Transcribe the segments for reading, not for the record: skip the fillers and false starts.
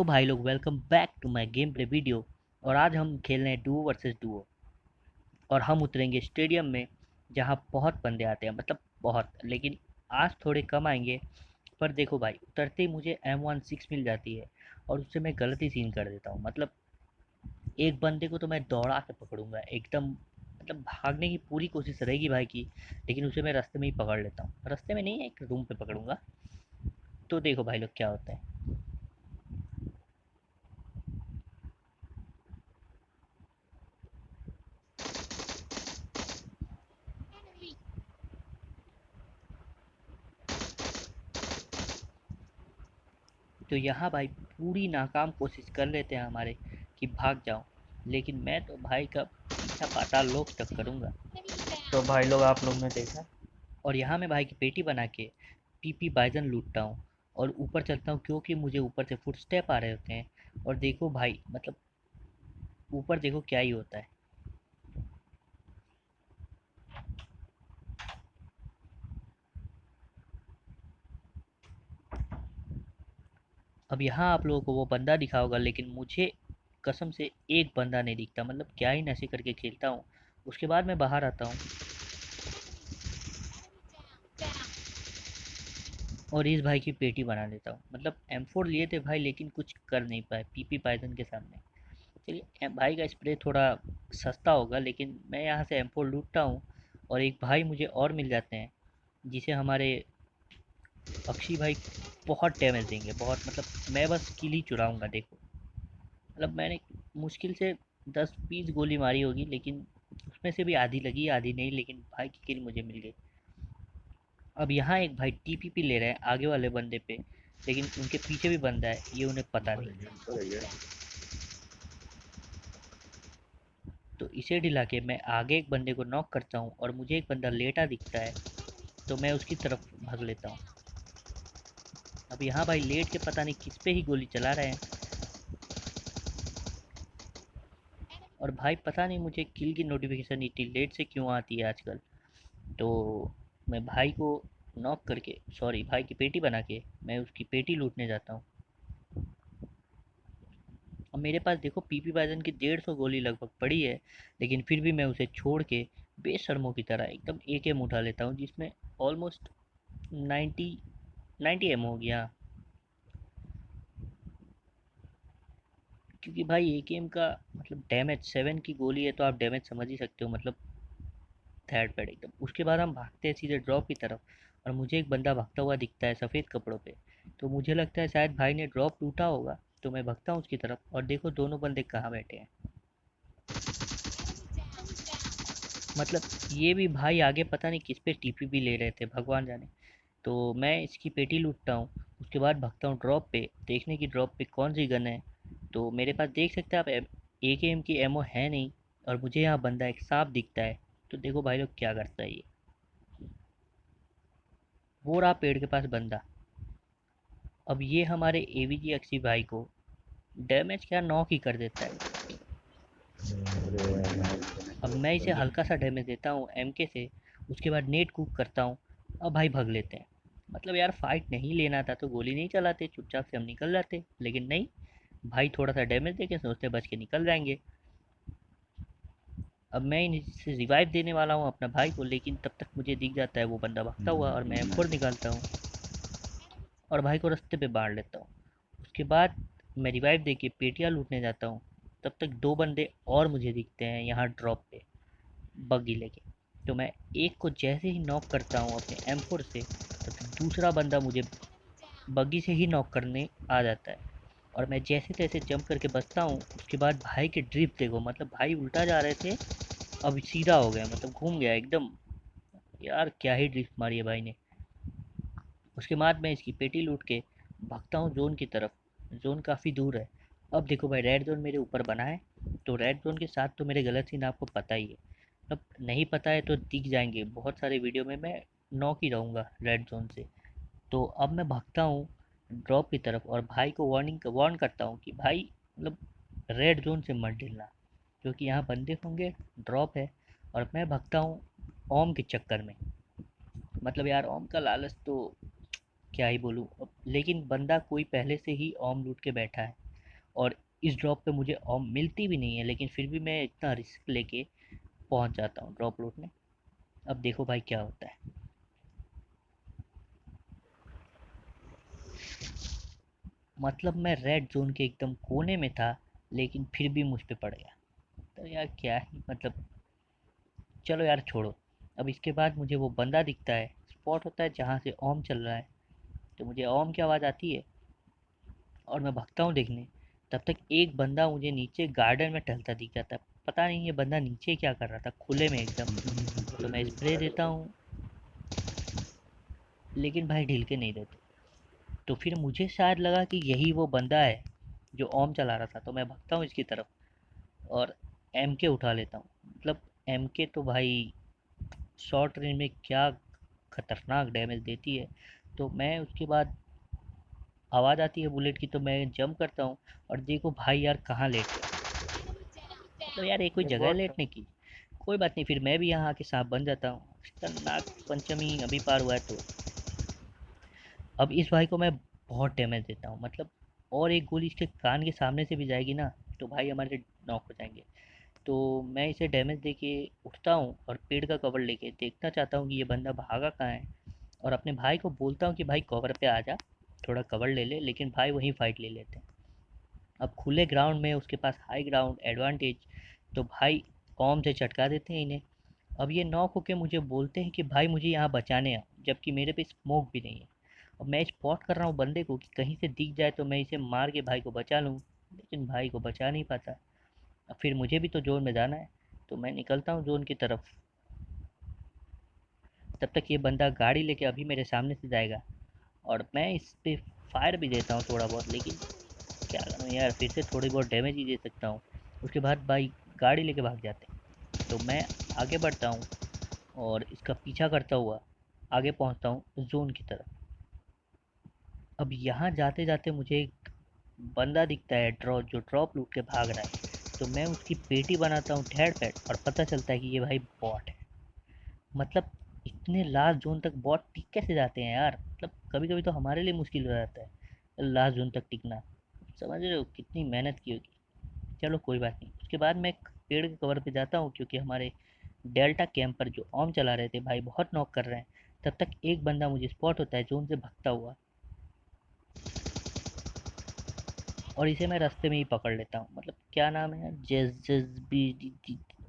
Hello भाई लोग, welcome back to my gameplay video. और आज हम खेल रहे हैं डुओ वर्सेस डुओ। और हम उतरेंगे स्टेडियम में, जहाँ बहुत बंदे आते हैं, मतलब बहुत, लेकिन आज थोड़े कम आएंगे। पर देखो भाई, उतरते ही मुझे M16 मिल जाती है और उससे मैं गलत ही सीन कर देता हूँ। मतलब एक बंदे को तो मैं दौड़ा के पकड़ूंगा एकदम, मतलब भागने की पूरी कोशिश रहेगी भाई की, लेकिन उसे मैं रास्ते में ही पकड़ लेता हूँ। रास्ते में नहीं, एक रूम पे पकड़ूंगा। तो देखो भाई लोग क्या होता है। तो यहाँ भाई पूरी नाकाम कोशिश कर लेते हैं हमारे कि भाग जाओ, लेकिन मैं तो भाई का पीछा पाताल लोक तक करूँगा। तो भाई लोग, आप लोग ने देखा। और यहाँ मैं भाई की पेटी बना के पीपी बाइजन लूटता हूँ और ऊपर चलता हूँ, क्योंकि मुझे ऊपर से फुट स्टेप आ रहे होते हैं। और देखो भाई, मतलब ऊपर देखो क्या ही होता है। अब यहाँ आप लोगों को वो बंदा दिखा होगा, लेकिन मुझे कसम से एक बंदा नहीं दिखता। मतलब क्या ही नशे करके खेलता हूँ। उसके बाद मैं बाहर आता हूँ और इस भाई की पेटी बना लेता हूँ। मतलब M4 लिए थे भाई, लेकिन कुछ कर नहीं पाए पीपी पाइथन के सामने। चलिए, भाई का स्प्रे थोड़ा सस्ता होगा, लेकिन मैं यहाँ से M4 लूटता हूँ और एक भाई मुझे और मिल जाते हैं, जिसे हमारे अक्षी भाई बहुत डैमेज देंगे, बहुत। मतलब मैं बस किल ही चुराऊँगा, देखो। मतलब मैंने मुश्किल से 10-20 गोली मारी होगी, लेकिन उसमें से भी आधी लगी आधी नहीं, लेकिन भाई की किल मुझे मिल गई। अब यहाँ एक भाई टीपीपी ले रहे हैं आगे वाले बंदे पे, लेकिन उनके पीछे भी बंदा है, ये उन्हें पता नहीं। तो इसे ढिला के मैं आगे एक बंदे को नॉक करता हूँ और मुझे एक बंदा लेटा दिखता है, तो मैं उसकी तरफ भाग लेता हूँ। अब यहाँ भाई लेट के पता नहीं किस पे ही गोली चला रहे हैं। और भाई पता नहीं मुझे किल की नोटिफिकेशन इतनी लेट से क्यों आती है आजकल। तो मैं भाई को नॉक करके, सॉरी, भाई की पेटी बना के मैं उसकी पेटी लूटने जाता हूँ। अब मेरे पास देखो पीपी बाइजन की 150 गोली लगभग पड़ी है, लेकिन फिर भी मैं उसे छोड़ के बेशर्मों की तरह एकदम AK उठा लेता हूँ, जिसमें ऑलमोस्ट 90 एम हो गया। क्योंकि भाई AKM का मतलब डैमेज 7 की गोली है, तो आप डैमेज समझ ही सकते हो। मतलब थर्ड पैड एकदम। उसके बाद हम भागते हैं सीधे ड्रॉप की तरफ, और मुझे एक बंदा भागता हुआ दिखता है सफ़ेद कपड़ों पे। तो मुझे लगता है शायद भाई ने ड्रॉप लूटा होगा, तो मैं भागता हूँ उसकी तरफ, और देखो दोनों बंदे कहाँ बैठे हैं। मतलब ये भी भाई आगे पता नहीं किस पे TPP ले रहे थे, भगवान जाने। तो मैं इसकी पेटी लूटता हूँ, उसके बाद भागता हूँ ड्रॉप पे, देखने की ड्रॉप पे कौन सी गन है। तो मेरे पास देख सकते हैं आप, AKM की एमओ है नहीं, और मुझे यहाँ बंदा एक सांप दिखता है। तो देखो भाई लोग क्या करता है ये। वो रहा पेड़ के पास बंदा। अब ये हमारे AVG अक्षी भाई को डैमेज क्या नॉक ही कर देता है। अब मैं इसे हल्का सा डैमेज देता हूँ MK से, उसके बाद नेट कुक करता हूँ। अब भाई भाग लेते हैं। मतलब यार फाइट नहीं लेना था तो गोली नहीं चलाते, चुपचाप से हम निकल जाते, लेकिन नहीं, भाई थोड़ा सा डैमेज देके सोचते बच के निकल जाएंगे। अब मैं इनसे रिवाइव देने वाला हूँ अपना भाई को, लेकिन तब तक मुझे दिख जाता है वो बंदा भागता हुआ, और मैं M4 निकालता हूँ और भाई को रास्ते पे बांध लेता हूँ। उसके बाद मैं रिवाइव देके पेटियाँ लूटने जाता हूँ। तब तक दो बंदे और मुझे दिखते हैं यहाँ ड्रॉप पे, बग्गी लेके। तो मैं एक को जैसे ही नॉक करता हूँ अपने M4 से, तब तक दूसरा बंदा मुझे बग्गी से ही नॉक करने आ जाता है, और मैं जैसे तैसे जंप करके बचता हूँ। उसके बाद भाई के ड्रिफ्ट देखो, मतलब भाई उल्टा जा रहे थे, अब सीधा हो गया, मतलब घूम गया एकदम। यार क्या ही ड्रिफ्ट मारी है भाई ने। उसके बाद मैं इसकी पेटी लूट के भागता हूँ जोन की तरफ। जोन काफ़ी दूर है। अब देखो भाई, रेड जोन मेरे ऊपर बना है, तो रेड जोन के साथ तो मेरे गलत सीन आपको पता ही है। अब नहीं पता है तो दिख जाएंगे बहुत सारे वीडियो में, मैं नॉक ही रहूँगा रेड जोन से। तो अब मैं भागता हूँ ड्रॉप की तरफ, और भाई को वार्न करता हूँ कि भाई, मतलब रेड जोन से मत हिलना, क्योंकि यहाँ बंदे होंगे, ड्रॉप है। और मैं भागता हूँ ओम के चक्कर में। मतलब यार ओम का लालच तो क्या ही बोलूँ अब, लेकिन बंदा कोई पहले से ही ओम लूट के बैठा है। और इस ड्रॉप पे मुझे ऑम मिलती भी नहीं है, लेकिन फिर भी मैं इतना रिस्क लेके पहुंच जाता हूँ ड्रॉप लूटने। अब देखो भाई क्या होता है। मतलब मैं रेड जोन के एकदम कोने में था, लेकिन फिर भी मुझ पे पड़ गया। तो यार क्या ही मतलब, चलो यार छोड़ो। अब इसके बाद मुझे वो बंदा दिखता है, स्पॉट होता है जहाँ से ओम चल रहा है। तो मुझे ओम की आवाज़ आती है और मैं भागता हूँ देखने। तब तक एक बंदा मुझे नीचे गार्डन में टहलता दिख जाता है। पता नहीं ये बंदा नीचे क्या कर रहा था, खुले में एकदम। तो मैं स्प्रे देता हूँ, लेकिन भाई ढील के नहीं देते। तो फिर मुझे शायद लगा कि यही वो बंदा है जो ओम चला रहा था। तो मैं भागता हूँ इसकी तरफ और एम के उठा लेता हूँ। मतलब एम के तो भाई शॉर्ट रेंज में क्या खतरनाक डैमेज देती है। तो मैं उसके बाद आवाज़ आती है बुलेट की, तो मैं जंप करता हूँ और देखो भाई यार कहाँ लेट गया। मतलब यार ये कोई ये जगह है बॉट है। लेटने की। कोई बात नहीं, फिर मैं भी यहाँ आके सांप बन जाता हूँ। नाग पंचमी अभी पार हुआ है, तो अब इस भाई को मैं बहुत डैमेज देता हूँ। मतलब और एक गोली इसके कान के सामने से भी जाएगी ना, तो भाई हमारे नॉक हो जाएंगे। तो मैं इसे डैमेज देके उठता हूँ और पेड़ का कवर लेके देखना चाहता हूँ कि ये बंदा भागा कहाँ है। और अपने भाई को बोलता हूँ कि भाई कवर पे आ जा, थोड़ा कवर ले ले, लेकिन भाई वहीं फाइट ले लेते हैं। अब खुले ग्राउंड में उसके पास हाई ग्राउंड एडवांटेज, तो भाई कॉम से चटका देते हैं इन्हें। अब ये नॉक होके मुझे बोलते हैं कि भाई मुझे यहाँ बचाने आ, जबकि मेरे पे स्मोक भी नहीं है। अब मैं स्पॉट कर रहा हूँ बंदे को कि कहीं से दिख जाए तो मैं इसे मार के भाई को बचा लूँ, लेकिन भाई को बचा नहीं पाता। अब फिर मुझे भी तो जोन में जाना है, तो मैं निकलता हूँ जोन की तरफ। तब तक ये बंदा गाड़ी लेके अभी मेरे सामने से जाएगा और मैं इस पे फायर भी देता हूँ थोड़ा बहुत, लेकिन क्या करूँ यार, फिर से थोड़ी बहुत डैमेज ही दे सकता हूँ। उसके बाद भाई गाड़ी लेके भाग जाते हैं। तो मैं आगे बढ़ता हूँ और इसका पीछा करता हुआ आगे पहुँचता हूँ जोन की तरफ। अब यहाँ जाते जाते मुझे एक बंदा दिखता है जो ड्रॉप लूट के भाग रहा है। तो मैं उसकी पेटी बनाता हूँ ठेड़ पैट, और पता चलता है कि ये भाई बॉट है। मतलब इतने लास्ट जोन तक बॉट टिक कैसे जाते हैं यार। मतलब कभी कभी तो हमारे लिए मुश्किल हो जाता है लास्ट जोन तक टिकना। समझ रहे हो कितनी मेहनत की होगी। चलो कोई बात नहीं। उसके बाद मैं एक पेड़ के कवर पे जाता हूँ, क्योंकि हमारे डेल्टा कैंप पर जो ऑम चला रहे थे भाई बहुत नॉक कर रहे हैं। तब तक एक बंदा मुझे स्पॉट होता है जोन से भागता हुआ, और इसे मैं रास्ते में ही पकड़ लेता हूँ। मतलब क्या नाम है यार,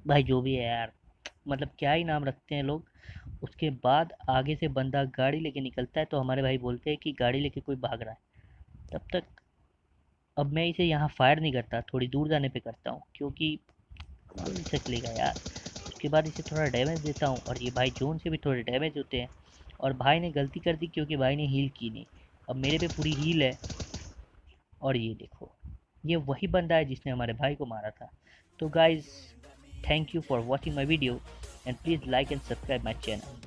भाई जो भी है यार, मतलब क्या ही नाम रखते हैं लोग। उसके बाद आगे से बंदा गाड़ी लेके निकलता है, तो हमारे भाई बोलते हैं कि गाड़ी लेके कोई भाग रहा है। तब तक अब मैं इसे यहाँ फायर नहीं करता, थोड़ी दूर जाने पे करता हूँ, क्योंकि कौन से चलेगा यार। उसके बाद इसे थोड़ा डैमेज देता हूँ और ये भाई जोन से भी थोड़े डैमेज होते हैं। और भाई ने गलती कर दी क्योंकि भाई ने हील की नहीं। अब मेरे पे पूरी हील है। और ये देखो, ये वही बंदा है जिसने हमारे भाई को मारा था। तो guys, thank you for watching my video and please like and subscribe my channel.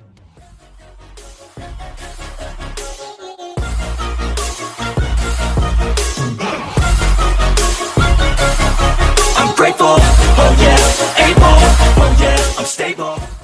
I'm grateful, oh yeah, able, oh yeah, I'm stable.